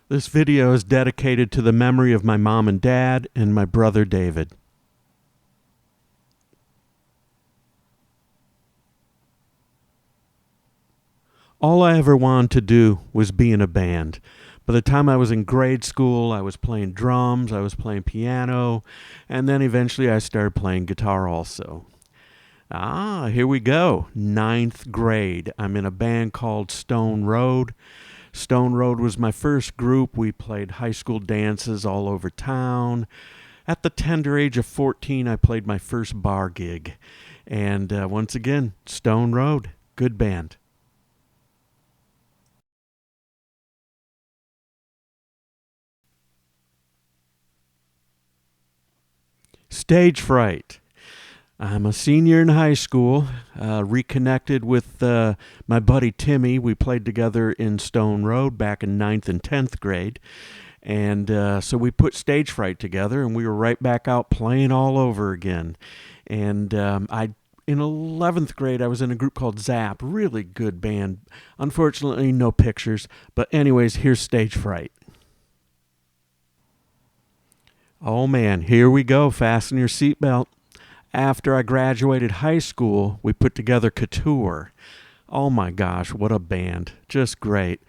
This video is dedicated to the memory of my mom and dad and my brother David. All I ever wanted to do was be in a band. By the time I was in grade school, I was playing drums, I was playing piano, and then eventually I started playing guitar also. Here we go. Ninth grade. I'm in a band called Stone Road. Stone Road was my first group. We played high school dances all over town. At the tender age of 14, I played my first bar gig. And once again, Stone Road. Good band. Stage fright. I'm a senior in high school, reconnected with my buddy Timmy. We played together in Stone Road back in ninth and 10th grade. And so we put Stage Fright together, and we were right back out playing all over again. And in 11th grade, I was in a group called Zap, really good band. Unfortunately, no pictures. But anyways, here's Stage Fright. Oh man, here we go. Fasten your seatbelt. After I graduated high school, we put together Couture. Oh my gosh, what a band. Just great.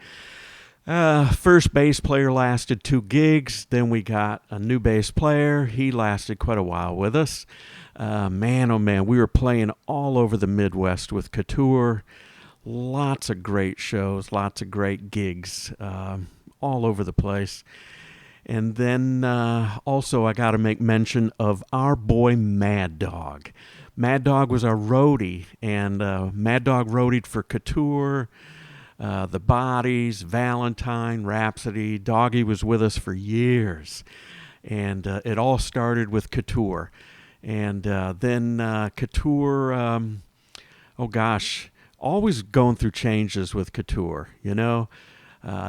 First bass player lasted 2 gigs. Then we got a new bass player. He lasted quite a while with us. Man, oh man, we were playing all over the Midwest with Couture. Lots of great shows, lots of great gigs, all over the place. And then also I got to make mention of our boy Mad Dog. Mad Dog was our roadie, and Mad Dog roadied for Couture, The Bodies, Valentine, Rhapsody. Doggy was with us for years, and it all started with Couture. And then Couture, oh gosh, always going through changes with Couture, you know?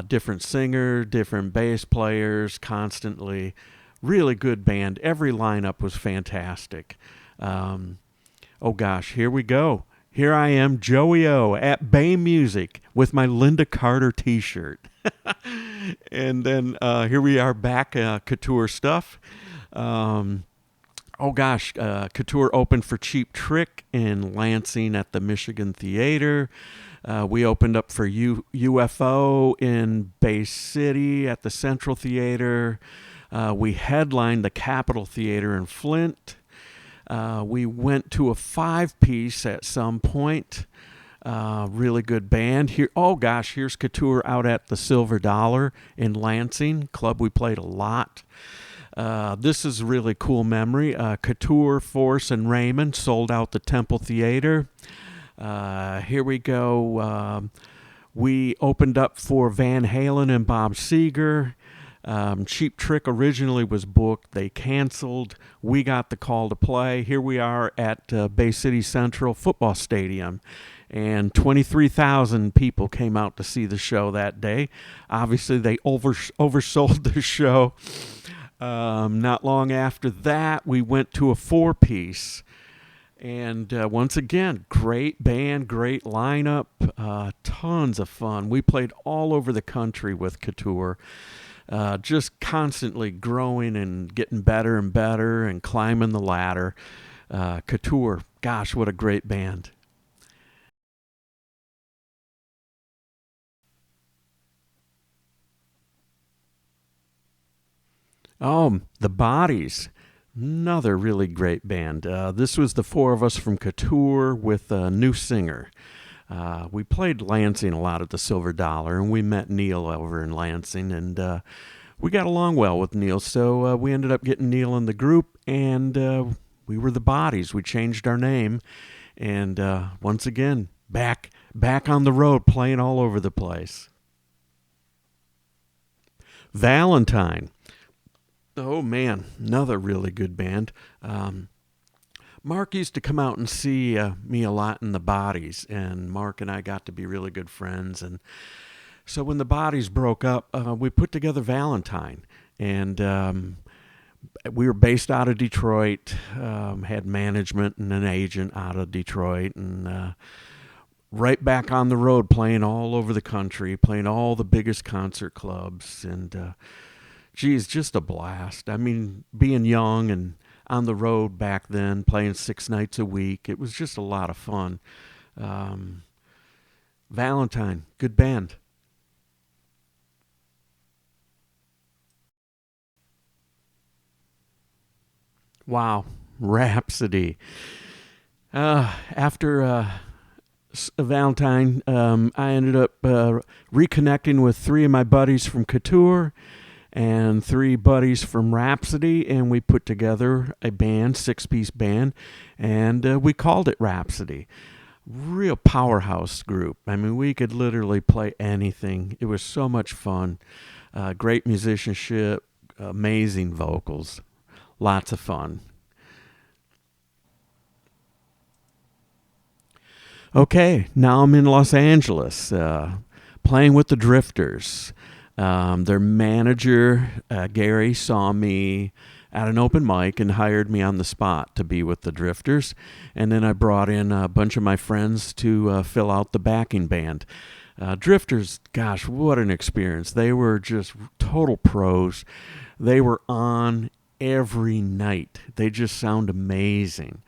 Different singer, different bass players, constantly. Really good band. Every lineup was fantastic. Oh gosh, here we go. Here I am, Joey O at Bay Music with my Linda Carter t-shirt. And then here we are back, Couture stuff. Oh gosh, Couture opened for Cheap Trick in Lansing at the Michigan Theater. We opened up for UFO in Bay City at the Central Theater. We headlined the Capitol Theater in Flint. We went to a 5-piece at some point. Really good band. Here, oh gosh, here's Couture out at the Silver Dollar in Lansing, club we played a lot. This is a really cool memory. Couture, Force, and Raymond sold out the Temple Theater. Here we go. We opened up for Van Halen and Bob Seger. Cheap Trick originally was booked. They canceled. We got the call to play. Here we are at Bay City Central Football Stadium. And 23,000 people came out to see the show that day. Obviously, they oversold the show. Not long after that, we went to a 4-piece. And once again, great band, great lineup, tons of fun. We played all over the country with Couture, just constantly growing and getting better and better and climbing the ladder. Couture, gosh, what a great band. Oh, The Bodies. Another really great band. This was the 4 of us from Couture with a new singer. We played Lansing a lot at the Silver Dollar, and we met Neil over in Lansing, and we got along well with Neil, so we ended up getting Neil in the group, and we were The Bodies. We changed our name, and once again, back on the road, playing all over the place. Valentine. Oh man, another really good band. Mark used to come out and see me a lot in The Bodies, and Mark and I got to be really good friends. And so when The Bodies broke up, we put together Valentine, and we were based out of Detroit, had management and an agent out of Detroit, and right back on the road, playing all over the country, playing all the biggest concert clubs, and geez, just a blast. I mean, being young and on the road back then, playing 6 nights a week, it was just a lot of fun. Um, Valentine, good band. Wow, Rhapsody. After Valentine, I ended up reconnecting with three of my buddies from Couture and three buddies from Rhapsody, and we put together a band, six-piece band, and we called it Rhapsody. Real powerhouse group. I mean, we could literally play anything. It was so much fun. Great musicianship, amazing vocals, lots of fun. Okay, now I'm in Los Angeles, playing with the Drifters. Their manager, Gary, saw me at an open mic and hired me on the spot to be with the Drifters. And then I brought in a bunch of my friends to fill out the backing band. Drifters, gosh, what an experience. They were just total pros. They were on every night. They just sound amazing.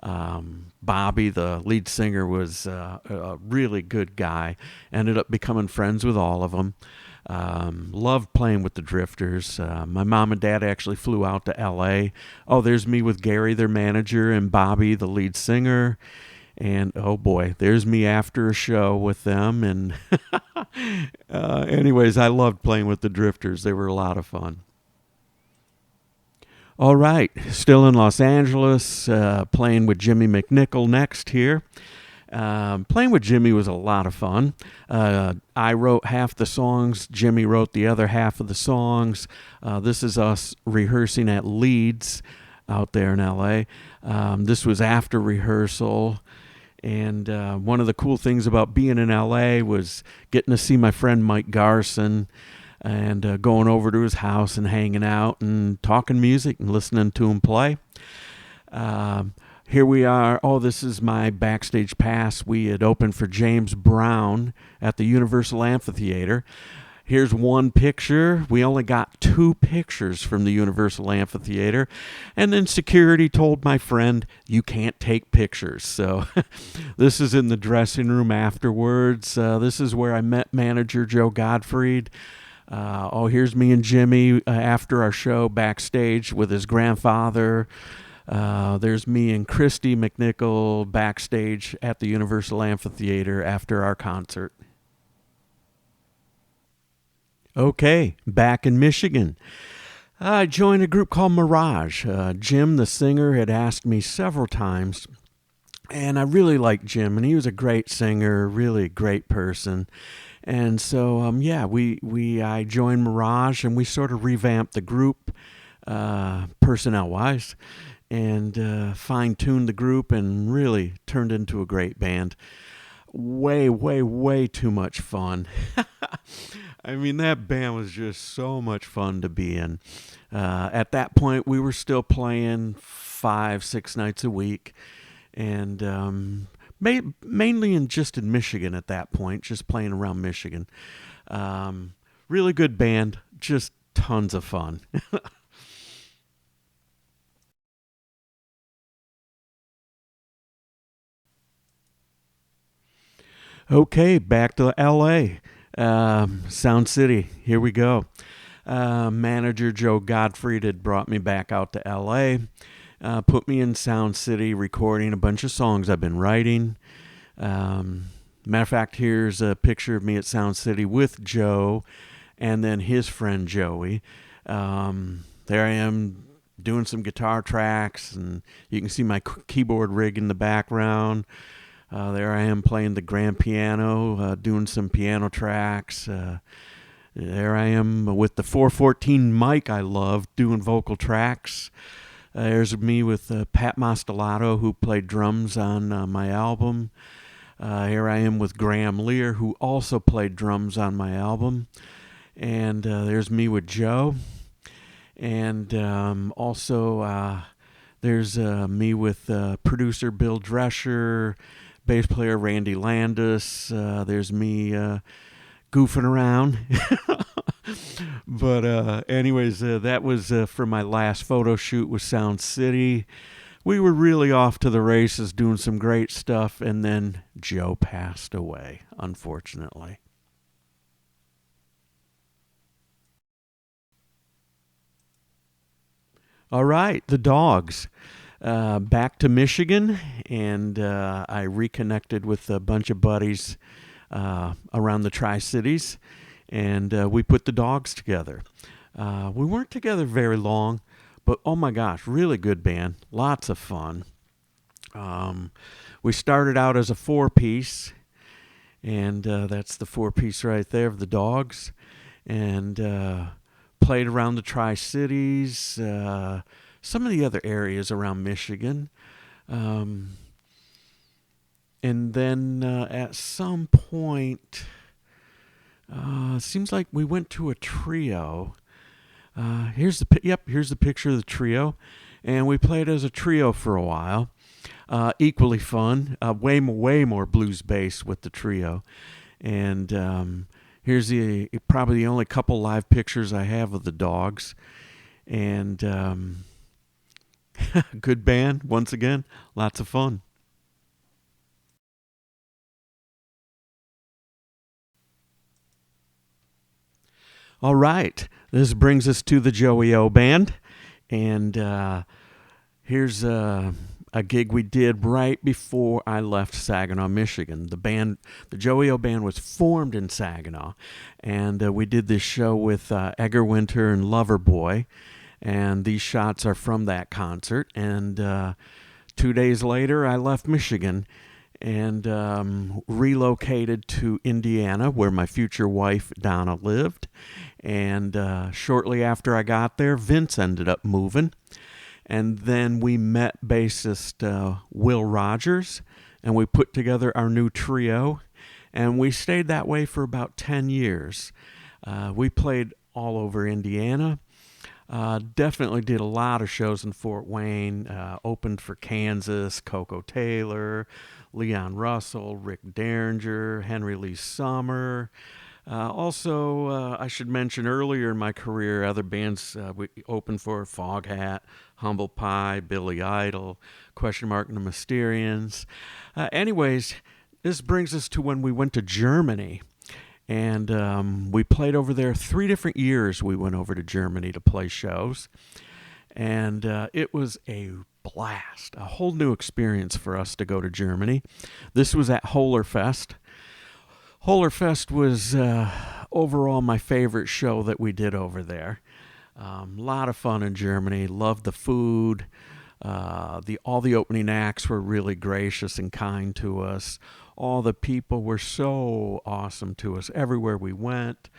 Bobby, the lead singer, was a really good guy. Ended up becoming friends with all of them. Loved playing with the Drifters. My mom and dad actually flew out to L.A. Oh, there's me with Gary, their manager, and Bobby, the lead singer. And oh boy, there's me after a show with them. And anyways, I loved playing with the Drifters. They were a lot of fun. All right, still in Los Angeles, playing with Jimmy McNichol next here. Playing with Jimmy was a lot of fun. I wrote half the songs, Jimmy wrote the other half of the songs. This is us rehearsing at Leeds out there in LA. This was after rehearsal. And one of the cool things about being in LA was getting to see my friend Mike Garson and going over to his house and hanging out and talking music and listening to him play. Here we are. Oh, this is my backstage pass. We had opened for James Brown at the Universal Amphitheater. Here's one picture. We only got two pictures from the Universal Amphitheater. And then security told my friend, you can't take pictures. So this is in the dressing room afterwards. This is where I met manager Joe Gottfried. Here's me and Jimmy after our show backstage with his grandfather. There's me and Christy McNichol backstage at the Universal Amphitheater after our concert. Okay, back in Michigan. I joined a group called Mirage. Jim, the singer, had asked me several times, and I really liked Jim, and he was a great singer, really great person. And so, I joined Mirage, and we sort of revamped the group, personnel-wise, and fine-tuned the group, and really turned into a great band. Way, way, way too much fun. I mean, that band was just so much fun to be in. At that point, we were still playing 5, 6 nights a week, and mainly in Michigan at that point, just playing around Michigan. Really good band, just tons of fun. Okay, back to LA. Sound City, here we go. Manager Joe Gottfried had brought me back out to LA, put me in Sound City recording a bunch of songs I've been writing. Matter of fact, here's a picture of me at Sound City with Joe and then his friend Joey. There I am doing some guitar tracks, and you can see my keyboard rig in the background. There I am playing the grand piano, doing some piano tracks. There I am with the 414 mic I love, doing vocal tracks. There's me with Pat Mostellato, who played drums on my album. Here I am with Graham Lear, who also played drums on my album. And there's me with Joe. And also there's me with producer Bill Drescher, bass player Randy Landis. There's me goofing around. But anyways, that was for my last photo shoot with Sound City. We were really off to the races doing some great stuff, and then Joe passed away, unfortunately. All right, the Dogs. Back to Michigan, and I reconnected with a bunch of buddies around the Tri-Cities, and we put the Dogs together. We weren't together very long, but oh my gosh, really good band. Lots of fun. Um, we started out as a four-piece, and that's the four-piece right there of the Dogs, and played around the Tri-Cities, some of the other areas around Michigan. Um, and then at some point, seems like we went to a trio. Here's the picture of the trio, and we played as a trio for a while. Equally fun, way more blues bass with the trio, and here's the probably the only couple live pictures I have of the Dogs, and good band once again, lots of fun. All right, this brings us to the Joey O band, and here's a gig we did right before I left Saginaw, Michigan. The Joey O band, was formed in Saginaw, and we did this show with Edgar Winter and Loverboy, and these shots are from that concert. And 2 days later, I left Michigan and relocated to Indiana, where my future wife Donna lived. And shortly after I got there, Vince ended up moving. And then we met bassist Will Rogers, and we put together our new trio. And we stayed that way for about 10 years. We played all over Indiana. Definitely did a lot of shows in Fort Wayne. Opened for Kansas, Coco Taylor, Leon Russell, Rick Derringer, Henry Lee Summer. Also, I should mention earlier in my career, other bands we opened for: Foghat, Humble Pie, Billy Idol, Question Mark and the Mysterians. Anyways, this brings us to when we went to Germany. And we played over there 3 different years. We went over to Germany to play shows. And it was a blast, a whole new experience for us to go to Germany. This was at Hohlerfest. Hohlerfest was overall my favorite show that we did over there. A lot of fun in Germany. Loved the food. All the opening acts were really gracious and kind to us. All the people were so awesome to us everywhere we went.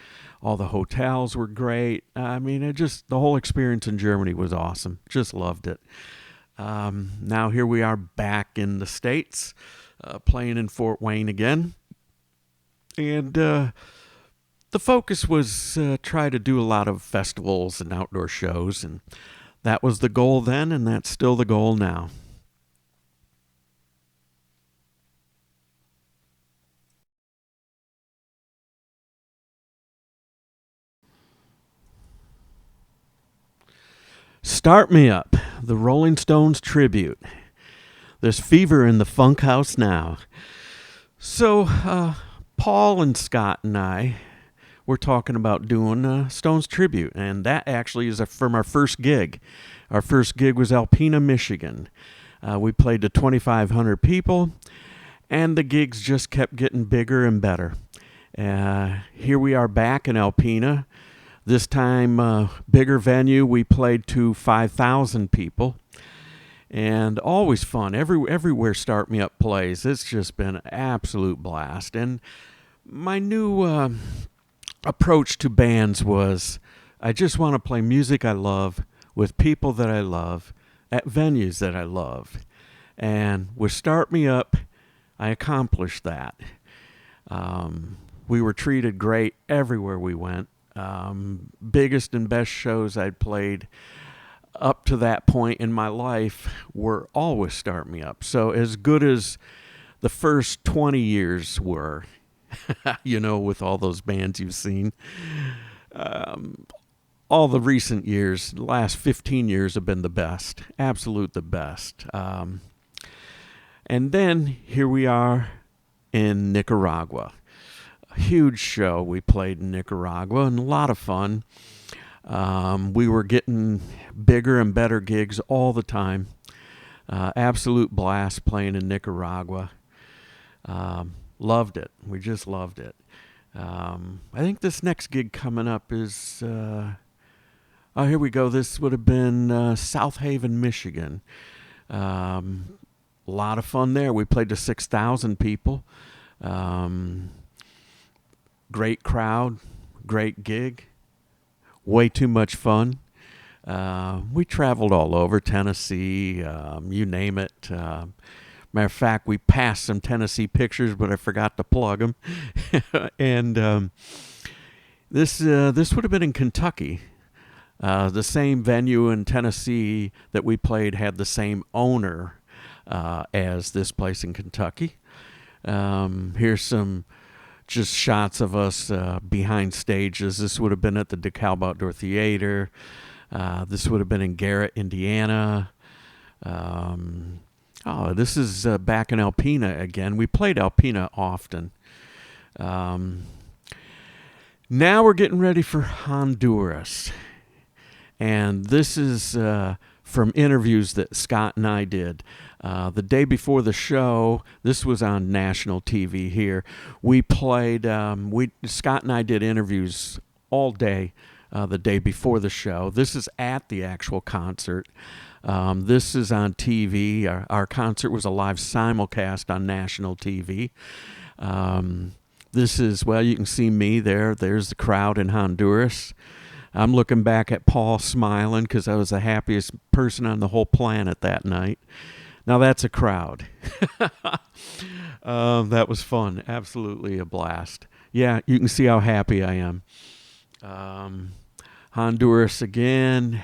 All the hotels were great. I mean, the whole experience in Germany was awesome. Just loved it. Now here we are back in the States, playing in Fort Wayne again. And the focus was try to do a lot of festivals and outdoor shows, and that was the goal then, and that's still the goal now. Start Me Up, the Rolling Stones tribute. There's fever in the funk house now. So, Paul and Scott and I were talking about doing a Stones tribute, and that actually is from our first gig. Our first gig was Alpena, Michigan. We played to 2,500 people, and the gigs just kept getting bigger and better. Here we are back in Alpena. This time, bigger venue. We played to 5,000 people, and always fun. Everywhere Start Me Up plays, it's just been an absolute blast. And my new approach to bands was, I just want to play music I love with people that I love at venues that I love. And with Start Me Up, I accomplished that. We were treated great everywhere we went. Biggest and best shows I'd played up to that point in my life were always Start Me Up. So as good as the first 20 years were, with all those bands you've seen. All the recent years, the last 15 years have been the best, absolute the best. And then here we are in Nicaragua. A huge show we played in Nicaragua, and a lot of fun. We were getting bigger and better gigs all the time. Absolute blast playing in Nicaragua. Loved it. We just loved it. I think this next gig coming up is... here we go. This would have been South Haven, Michigan. A lot of fun there. We played to 6,000 people. Great crowd, great gig, way too much fun. We traveled all over Tennessee, you name it. Matter of fact, we passed some Tennessee pictures, but I forgot to plug them. And this would have been in Kentucky. The same venue in Tennessee that we played had the same owner as this place in Kentucky. Here's some just shots of us behind stages. This would have been at the DeKalb Outdoor Theater. This would have been in Garrett, Indiana. This is back in Alpena again. We played Alpena often. Now we're getting ready for Honduras. And this is from interviews that Scott and I did. The day before the show, this was on national TV here. We played, Scott and I did interviews all day the day before the show. This is at the actual concert. This is on TV. Our concert was a live simulcast on national TV. This is, you can see me there. There's the crowd in Honduras. I'm looking back at Paul smiling because I was the happiest person on the whole planet that night. Now that's a crowd. That was fun. Absolutely a blast. Yeah, you can see how happy I am. Honduras again.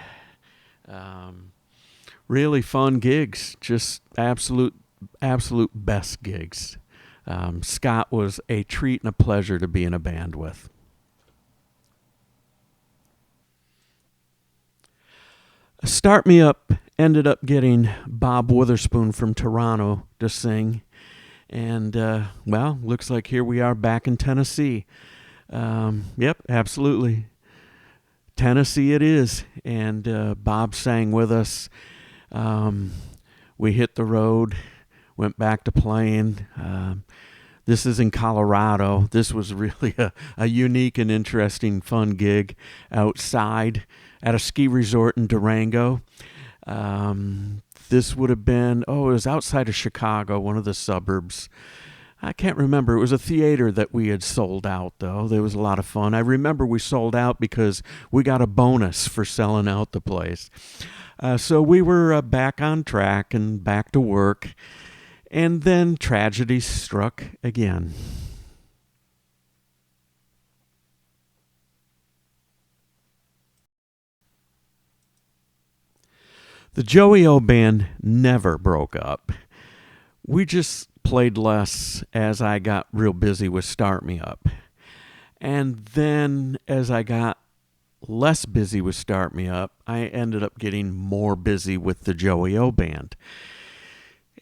Really fun gigs. Just absolute best gigs. Scott was a treat and a pleasure to be in a band with. Start Me Up ended up getting Bob Witherspoon from Toronto to sing. And, looks like here we are back in Tennessee. Yep, absolutely. Tennessee it is. And Bob sang with us. We hit the road, went back to playing. This is in Colorado. This was really a unique and interesting, fun gig outside at a ski resort in Durango. This would have been, it was outside of Chicago, one of the suburbs. I can't remember. It was a theater that we had sold out, though. There was a lot of fun. I remember we sold out because we got a bonus for selling out the place. So we were back on track and back to work. And then tragedy struck again. The Joey O band never broke up. We just played less as I got real busy with Start Me Up. And then as I got less busy with Start Me Up, I ended up getting more busy with the Joey O band.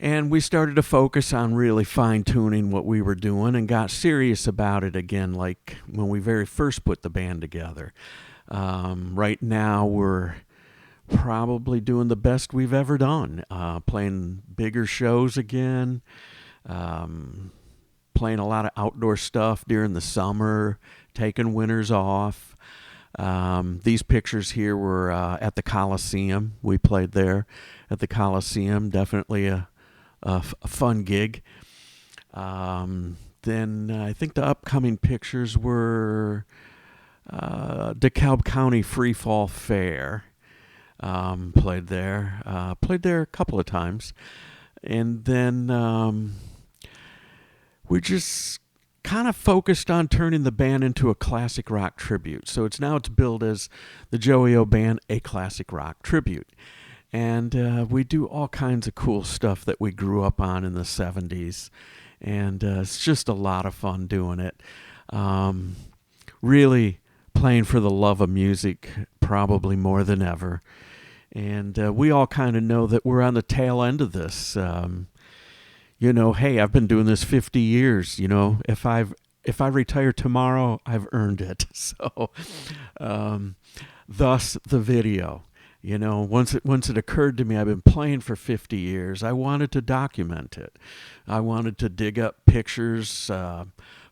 And we started to focus on really fine-tuning what we were doing and got serious about it again, like when we very first put the band together. Right now, we're probably doing the best we've ever done, playing bigger shows again, playing a lot of outdoor stuff during the summer, taking winters off. These pictures here were at the Coliseum. We played there at the Coliseum. Definitely a fun gig. Then I think the upcoming pictures were DeKalb County Free Fall Fair. Played there a couple of times. And then we just kind of focused on turning the band into a classic rock tribute. So it's billed as the Joey O Band, a classic rock tribute. And we do all kinds of cool stuff that we grew up on in the 70s. And it's just a lot of fun doing it. Really playing for the love of music, probably more than ever. And we all kind of know that we're on the tail end of this. Hey, I've been doing this 50 years. If I retire tomorrow, I've earned it. So, thus the video. Once it occurred to me, I've been playing for 50 years. I wanted to document it. I wanted to dig up pictures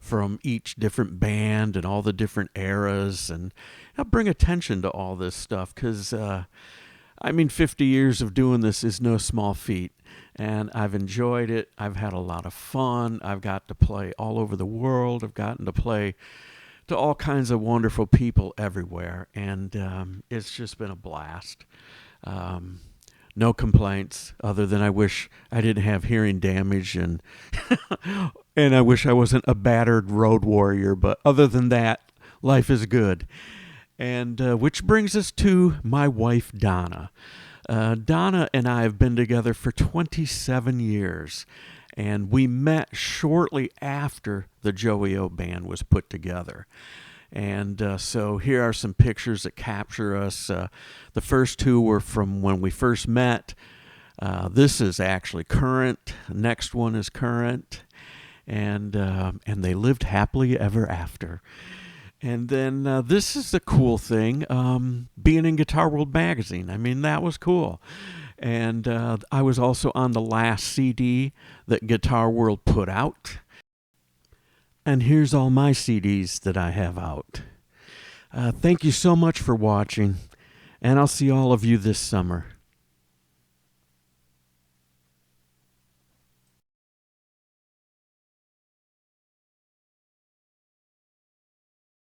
from each different band and all the different eras, and bring attention to all this stuff. Because 50 years of doing this is no small feat. And I've enjoyed it. I've had a lot of fun. I've got to play all over the world. I've gotten to play to all kinds of wonderful people everywhere. And it's just been a blast. No complaints other than I wish I didn't have hearing damage and and I wish I wasn't a battered road warrior. But other than that, life is good. And which brings us to my wife, Donna. Donna and I have been together for 27 years, and we met shortly after the Joey O band was put together. And so here are some pictures that capture us. The first two were from when we first met. This is actually current. Next one is current. And they lived happily ever after. And then this is the cool thing, being in Guitar World magazine. That was cool. And I was also on the last CD that Guitar World put out. And here's all my CDs that I have out. Thank you so much for watching, and I'll see all of you this summer.